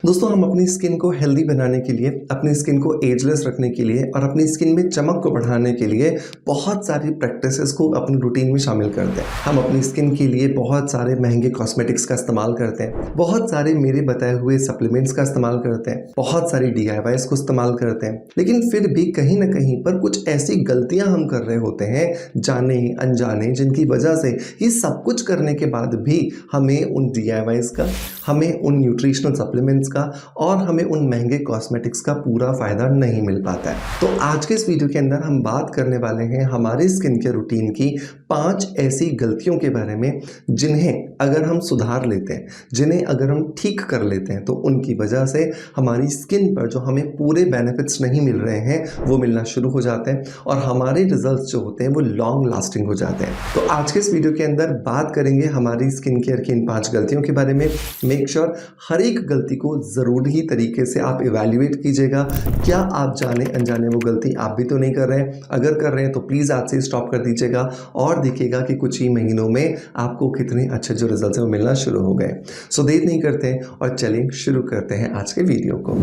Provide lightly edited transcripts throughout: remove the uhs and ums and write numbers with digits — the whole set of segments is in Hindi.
दोस्तों हम अपनी स्किन को हेल्दी बनाने के लिए, अपनी स्किन को एजलेस रखने के लिए और अपनी स्किन में चमक को बढ़ाने के लिए बहुत सारी प्रैक्टिसेस को अपनी रूटीन में शामिल करते हैं। हम अपनी स्किन के लिए बहुत सारे महंगे कॉस्मेटिक्स का इस्तेमाल करते हैं, बहुत सारे मेरे बताए हुए सप्लीमेंट्स का इस्तेमाल करते हैं, बहुत सारी DIYs को इस्तेमाल करते हैं, लेकिन फिर भी कहीं ना कहीं पर कुछ ऐसी गलतियां हम कर रहे होते हैं जाने अनजाने, जिनकी वजह से ये सब कुछ करने के बाद भी हमें उन DIYs का, हमें उन न्यूट्रिशनल सप्लीमेंट्स का और हमें उन महंगे कॉस्मेटिक्स का पूरा फायदा नहीं मिल पाता है। तो आज के इस वीडियो के अंदर हम बात करने वाले हैं हमारी स्किन केयर रूटीन की 5 ऐसी गलतियों के बारे में जिन्हें अगर हम सुधार लेते हैं, जिन्हें अगर हम ठीक कर लेते हैं तो उनकी वजह से हमारी स्किन पर जो हमें पूरे बेनिफिट्स नहीं मिल रहे हैं वो मिलना शुरू हो जाते हैं और हमारे रिजल्ट्स जो होते हैं वो लॉन्ग लास्टिंग हो जाते हैं। तो आज के इस वीडियो के अंदर बात करेंगे हमारी स्किन केयर की इन 5 गलतियों के बारे में। मेक श्योर हर एक गलती को ज़रूरी तरीके से आप इवैल्यूएट कीजिएगा। क्या आप जाने अनजाने वो गलती आप भी तो नहीं कर रहे हैं? अगर कर रहे हैं तो प्लीज़ आज से स्टॉप कर दीजिएगा और देखिएगा कि कुछ ही महीनों में आपको कितने अच्छे जो रिजल्ट हैं वो मिलना शुरू हो गए। सो देर नहीं करते और चलिए शुरू करते हैं आज के वीडियो को।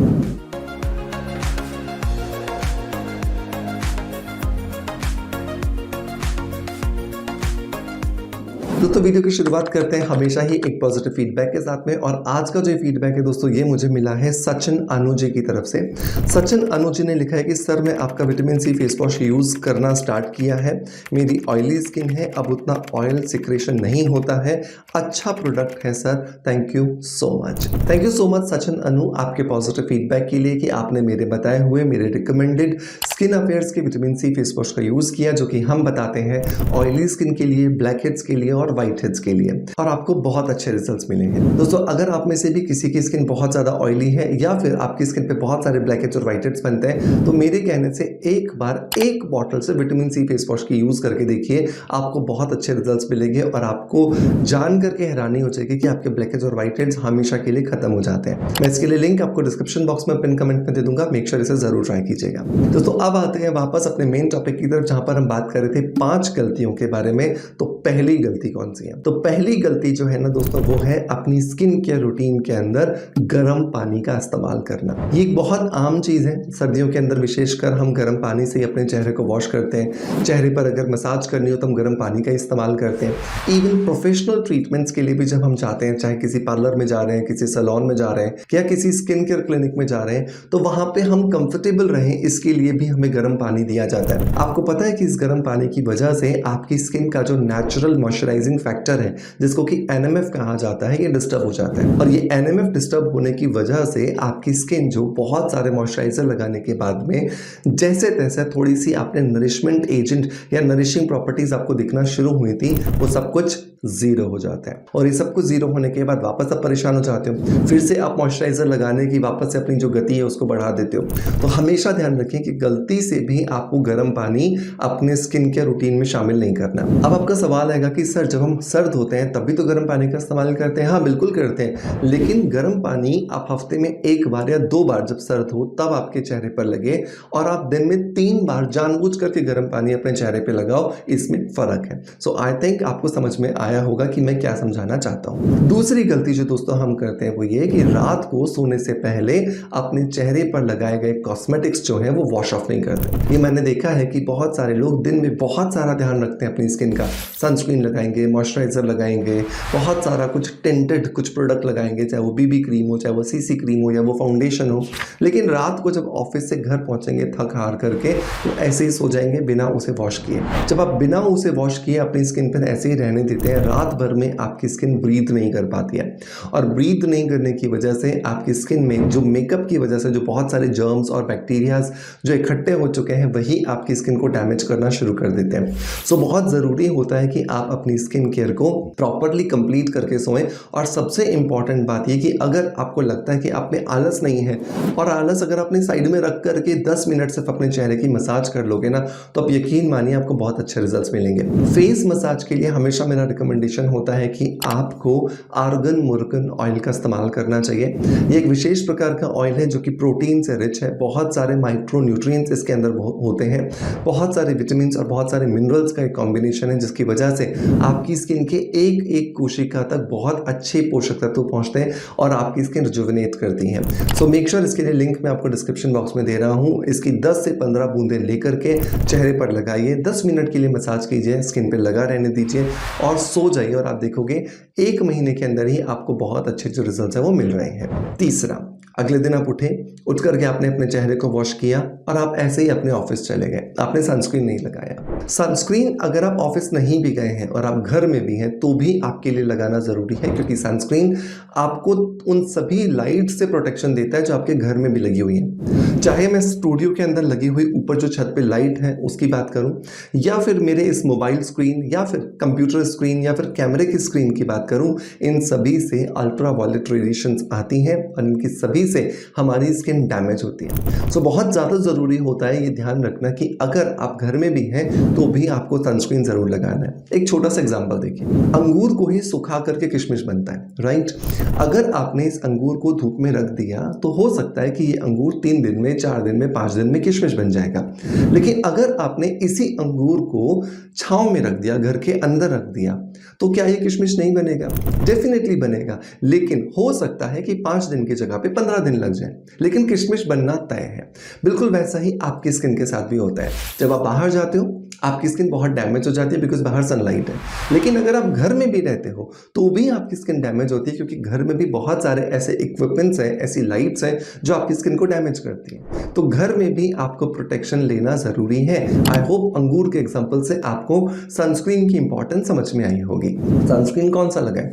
दोस्तों वीडियो की शुरुआत करते हैं हमेशा ही एक पॉजिटिव फीडबैक के साथ में, और आज का जो फीडबैक है दोस्तों ये मुझे मिला है सचिन अनु जी की तरफ से। सचिन अनु जी ने लिखा है कि सर मैं आपका vitamin C face wash use करना स्टार्ट किया है, मेरी ऑयली स्किन है, अब उतना ऑयल सिक्रेशन नहीं होता है, अच्छा प्रोडक्ट है sir, thank you so much. Thank you so much Sachin Anu आपके पॉजिटिव फीडबैक के लिए कि आपने मेरे बताए हुए, मेरे रिकमेंडेड स्किन अफेयर्स के विटामिन सी फेस वॉश का यूज़ किया, जो कि हम बताते हैं ऑयली स्किन के लिए, ब्लैक हेड्स के लिए और व्हाइट हेड्स के लिए, और आपको बहुत अच्छे रिजल्ट्स मिलेंगे। दोस्तों अगर आप में से भी किसी की स्किन बहुत ज़्यादा ऑयली है या फिर आपकी स्किन पे बहुत सारे ब्लैक हेड्स और व्हाइट हेड्स बनते हैं तो मेरे कहने से एक बार एक बॉटल से विटामिन सी फेस वॉश की यूज़ करके देखिए, आपको बहुत अच्छे रिजल्ट्स मिलेंगे और आपको जान करके हैरानी हो जाएगी कि आपके ब्लैक हेड्स और व्हाइट हेड्स हमेशा के लिए खत्म हो जाते हैं। मैं इसके लिए लिंक आपको डिस्क्रिप्शन बॉक्स में पिन कमेंट में दे दूंगा, मेक श्योर इसे जरूर ट्राई कीजिएगा। दोस्तों अब आते हैं वापस अपने मेन टॉपिक की तरफ, जहां पर हम बात कर रहे थे 5 गलतियों के बारे में। तो पहली गलती कौन सी है? तो पहली गलती जो है ना दोस्तों वो है अपनी स्किन केयर रूटीन के अंदर गर्म पानी का इस्तेमाल करना। ये एक बहुत आम चीज़ है, सर्दियों के अंदर विशेषकर हम गर्म पानी से ही अपने चेहरे को वॉश करते हैं। चेहरे पर अगर मसाज करनी हो तो हम गर्म पानी का इस्तेमाल करते हैं। इवन प्रोफेशनल ट्रीटमेंट्स के लिए भी जब हम जाते हैं, चाहे किसी पार्लर में जा रहे हैं, किसी सैलून में जा रहे हैं या किसी स्किन केयर क्लिनिक में जा रहे हैं, तो वहाँ पे हम कंफर्टेबल रहें इसके लिए भी हमें गर्म पानी दिया जाता है। आपको पता है कि इस गर्म पानी की वजह से आपकी स्किन का जो नेचुरल मॉइस्चराइजिंग फैक्टर है, जिसको कि NMF कहा जाता है, ये डिस्टर्ब हो जाता है। और ये NMF डिस्टर्ब होने की वजह से आपकी स्किन जो बहुत सारे मॉइस्चराइजर लगाने के बाद में जैसे तैसे थोड़ी सी आपने नरिशमेंट एजेंट या नरिशिंग प्रॉपर्टीज आपको दिखना शुरू हुई थी, वो सब कुछ जीरो हो जाता है। और ये सब कुछ जीरो होने के बाद वापस आप परेशान हो जाते हो, फिर से आप मॉइस्चराइजर लगाने की वापस से अपनी जो गति है उसको बढ़ा देते हो। तो हमेशा ध्यान रखें कि गलती से भी आपको गर्म पानी अपने स्किन केयर रूटीन में शामिल नहीं करना। अब आपका सवाल आएगा कि सर जब हम सर्द होते हैं तब भी तो गर्म पानी का इस्तेमाल करते हैं। हाँ बिल्कुल करते हैं, लेकिन गर्म पानी आप हफ्ते में 1 बार या 2 बार जब सर्द हो तब आपके चेहरे पर लगे, और आप दिन में 3 बार जानबूझ करके गर्म पानी अपने चेहरे पे लगाओ, इसमें फर्क है। सो आई थिंक आपको समझ में आया होगा कि मैं क्या समझाना चाहता हूँ। दूसरी गलती जो दोस्तों हम करते हैं वो ये कि रात को सोने से पहले अपने चेहरे पर लगाए गए कॉस्मेटिक्स जो है वो वॉश ऑफ नहीं करते। ये मैंने देखा है कि बहुत सारे लोग दिन में बहुत सारा ध्यान रखते हैं अपनी स्किन का, सनस्क्रीन लगाएंगे, मॉइस्चराइजर लगाएंगे, बहुत सारा कुछ टेंटेड कुछ प्रोडक्ट लगाएंगे, चाहे वो BB क्रीम हो, चाहे वो CC क्रीम हो या वो फाउंडेशन हो, लेकिन रात को जब ऑफिस से घर पहुंचेंगे थक हार करके तो ऐसे ही सो जाएंगे बिना उसे वॉश किए। जब आप बिना उसे वॉश किए अपनी स्किन पर ऐसे ही रहने देते हैं, रात भर में आपकी स्किन ब्रीथ नहीं कर पाती है, और ब्रीथ नहीं करने की वजह से आपकी स्किन में जो मेकअप की वजह से जो बहुत सारे जर्म्स और बैक्टीरियाज जो इकट्ठे हो चुके हैं वही आपकी स्किन को डैमेज करना शुरू कर देते हैं। सो बहुत ज़रूरी होता है कि आप अपनी स्किन केयर को प्रॉपरली कंप्लीट करके सोएं। और सबसे इंपॉर्टेंट बात ये कि अगर आपको लगता है कि आप में आलस नहीं है, और आलस अगर अपने साइड में रख करके 10 मिनट सिर्फ अपने चेहरे की मसाज कर लोगे ना, तो आप यकीन मानिए आपको बहुत अच्छे रिजल्ट्स मिलेंगे। फेस मसाज के लिए हमेशा मेरा रिकमेंडेशन होता है कि आपको आर्गन मुर्गन ऑयल का इस्तेमाल करना चाहिए। ये एक विशेष प्रकार का ऑयल है जो कि प्रोटीन से रिच है, बहुत सारे माइक्रो न्यूट्रिएंट्स इसके अंदर होते हैं, बहुत सारे विटामिन और बहुत सारे मिनरल्स का एक कॉम्बिनेशन है, जिसकी वजह से आपकी आपकी स्किन के एक एक कोशिका तक बहुत अच्छे पोषक तत्व पहुंचते हैं और आपकी स्किन रिजुविनेट करती हैं। सो मेक श्योर इसके लिए लिंक मैं आपको डिस्क्रिप्शन बॉक्स में दे रहा हूं। इसकी 10 से 15 बूंदें लेकर के चेहरे पर लगाइए, 10 मिनट के लिए मसाज कीजिए, स्किन पे लगा रहने दीजिए और सो जाइए और आप देखोगे 1 महीने के अंदर ही आपको बहुत अच्छे जो रिजल्ट्स हैं वो मिल रहे हैं। तीसरा, अगले दिन आप उठे, उठ करके आपने अपने चेहरे को वॉश किया और आप ऐसे ही अपने ऑफिस चले गए, आपने सनस्क्रीन नहीं लगाया। सनस्क्रीन अगर आप ऑफिस नहीं भी गए हैं और आप घर में भी हैं तो भी आपके लिए लगाना ज़रूरी है, क्योंकि सनस्क्रीन आपको उन सभी लाइट से प्रोटेक्शन देता है जो आपके घर में भी लगी हुई है। चाहे मैं स्टूडियो के अंदर लगी हुई ऊपर जो छत पे लाइट है उसकी बात करूं, या फिर मेरे इस मोबाइल स्क्रीन या फिर कंप्यूटर स्क्रीन या फिर कैमरे की स्क्रीन की बात करूं, इन सभी से अल्ट्रा वायलेट रेडिएशंस आती हैं और इनकी सभी से हमारी स्किन डैमेज होती है। सो बहुत ज़्यादा ज़रूरी होता है ये ध्यान रखना कि अगर आप घर में भी हैं तो भी आपको सनस्क्रीन ज़रूर लगाना है। एक छोटा सा एग्जांपल देखिए, अंगूर को ही सुखा करके किशमिश बनता है, राइट। अगर आपने इस अंगूर को धूप में रख दिया तो हो सकता है कि ये अंगूर 3 दिन में, 4 दिन में, 5 दिन में किशमिश बन जाएगा। लेकिन अगर आपने इसी अंगूर को छांव में रख दिया, घर के अंदर रख दिया, तो क्या ये किशमिश नहीं बनेगा? डेफिनेटली बनेगा, लेकिन हो सकता है कि 5 दिन की जगह पे 15 दिन लग जाए, लेकिन किशमिश बनना तय है। बिल्कुल वैसा ही आपकी स्किन के साथ भी होता है। जब आप बाहर जाते हो आपकी स्किन बहुत डैमेज हो जाती है बिकॉज बाहर सनलाइट है, लेकिन अगर आप घर में भी रहते हो तो भी आपकी स्किन डैमेज होती है, क्योंकि घर में भी बहुत सारे ऐसे इक्विपमेंट्स हैं, ऐसी लाइट्स हैं जो आपकी स्किन को डैमेज करती है। तो घर में भी आपको प्रोटेक्शन लेना ज़रूरी है। आई होप अंगूर के एग्जाम्पल से आपको सनस्क्रीन की इंपॉर्टेंस समझ में आई होगी। सनस्क्रीन कौन सा लगाएं?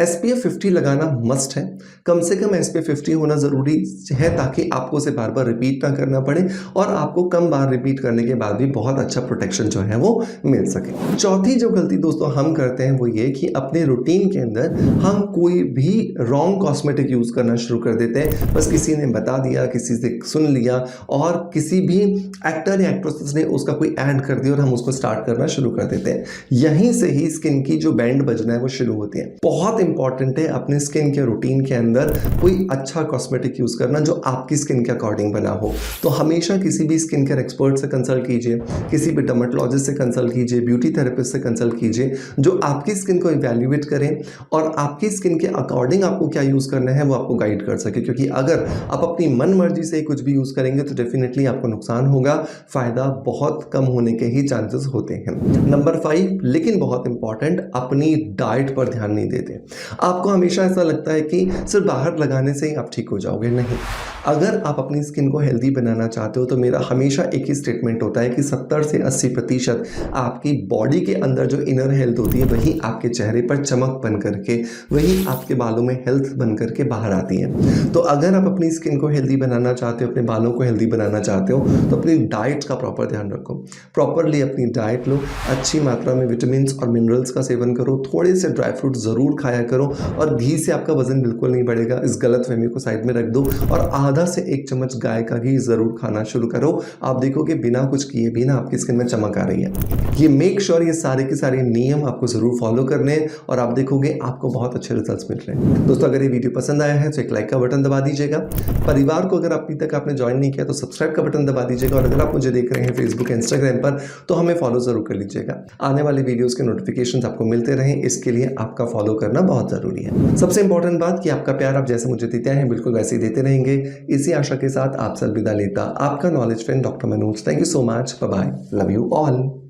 SPF 50 लगाना मस्ट है, कम से कम SPF 50 होना ज़रूरी है ताकि आपको उसे बार बार रिपीट ना करना पड़े और आपको कम बार रिपीट करने के बाद भी बहुत अच्छा प्रोटेक्शन जो है वो मिल सके। चौथी जो गलती दोस्तों हम करते हैं वो ये कि अपने रूटीन के अंदर हम कोई भी रॉन्ग कॉस्मेटिक यूज करना शुरू कर देते हैं। बस किसी ने बता दिया, किसी से सुन लिया और किसी भी एक्टर या एक्ट्रेस ने उसका कोई ऐड कर दिया और हम उसको स्टार्ट करना शुरू कर देते हैं। यहीं से ही स्किन की जो बैंड बजना है वो शुरू होती है। बहुत इंपॉर्टेंट है अपने स्किन के रूटीन के अंदर कोई अच्छा कॉस्मेटिक यूज करना जो आपकी स्किन के अकॉर्डिंग बना हो। तो हमेशा किसी भी स्किन केयर एक्सपर्ट से कंसल्ट कीजिए, किसी भी डर्मेटोलॉजिस्ट से कंसल्ट कीजिए, ब्यूटी थेरेपिस्ट से कंसल्ट कीजिए, जो आपकी स्किन को इवैल्यूएट करें और आपकी स्किन के अकॉर्डिंग आपको क्या यूज करना है वो आपको गाइड कर सके। क्योंकि अगर आप अपनी मन मर्जी से कुछ भी यूज करेंगे तो डेफिनेटली आपको नुकसान होगा, फायदा बहुत कम होने के ही चांसेस होते हैं। नंबर 5, लेकिन बहुत इंपॉर्टेंट, अपनी डाइट पर ध्यान नहीं देते। आपको हमेशा ऐसा लगता है कि सिर्फ बाहर लगाने से ही आप ठीक हो जाओगे, नहीं। अगर आप अपनी स्किन को हेल्दी बनाना चाहते हो तो मेरा हमेशा एक ही स्टेटमेंट होता है कि 70 से 80% आपकी बॉडी के अंदर जो इनर हेल्थ होती है वही आपके चेहरे पर चमक बन करके, वही आपके बालों में हेल्थ बन करके बाहर आती है। तो अगर आप अपनी स्किन को हेल्दी बनाना चाहते हो, अपने बालों को हेल्दी बनाना चाहते हो, तो अपनी डाइट का प्रॉपर ध्यान रखो, प्रॉपरली अपनी डाइट लो, अच्छी मात्रा में विटामिन और मिनरल्स का सेवन करो, थोड़े से ड्राई फ्रूट ज़रूर खाया करो और घी से आपका वजन बिल्कुल नहीं बढ़ेगा। इस गलतफहमी को साइड में रख दो और आधा से 1 चम्मच गाय का घी ज़रूर खाना शुरू करो। आप देखोगे बिना कुछ किए भी ना आपकी स्किन में चमक आ रही है। ये मेक श्योर ये सारे के सारे नियम आपको ज़रूर फॉलो करने हैं और आप देखोगे आपको बहुत अच्छे रिजल्ट्स मिल रहे हैं। दोस्तों अगर ये वीडियो पसंद आया है तो एक लाइक का बटन दबा दीजिएगा। परिवार को अगर अभी तक आपने ज्वाइन नहीं किया तो सब्सक्राइब का बटन दबा दीजिएगा और अगर आप मुझे देख रहे हैं फेसबुक इंस्टाग्राम पर तो हमें फॉलो जरूर कर लीजिएगा। आने वाले वीडियोस के नोटिफिकेशंस आपको मिलते रहें, इसके लिए आपका फॉलो करना बहुत ज़रूरी है। सबसे इंपॉर्टेंट बात कि आपका प्यार आप जैसे मुझे देते हैं बिल्कुल वैसे ही देते रहेंगे। इसी आशा के साथ आपसे अलविदा लेता आपका knowledge friend doctor Manoj. Thank you so much, bye bye, love you all.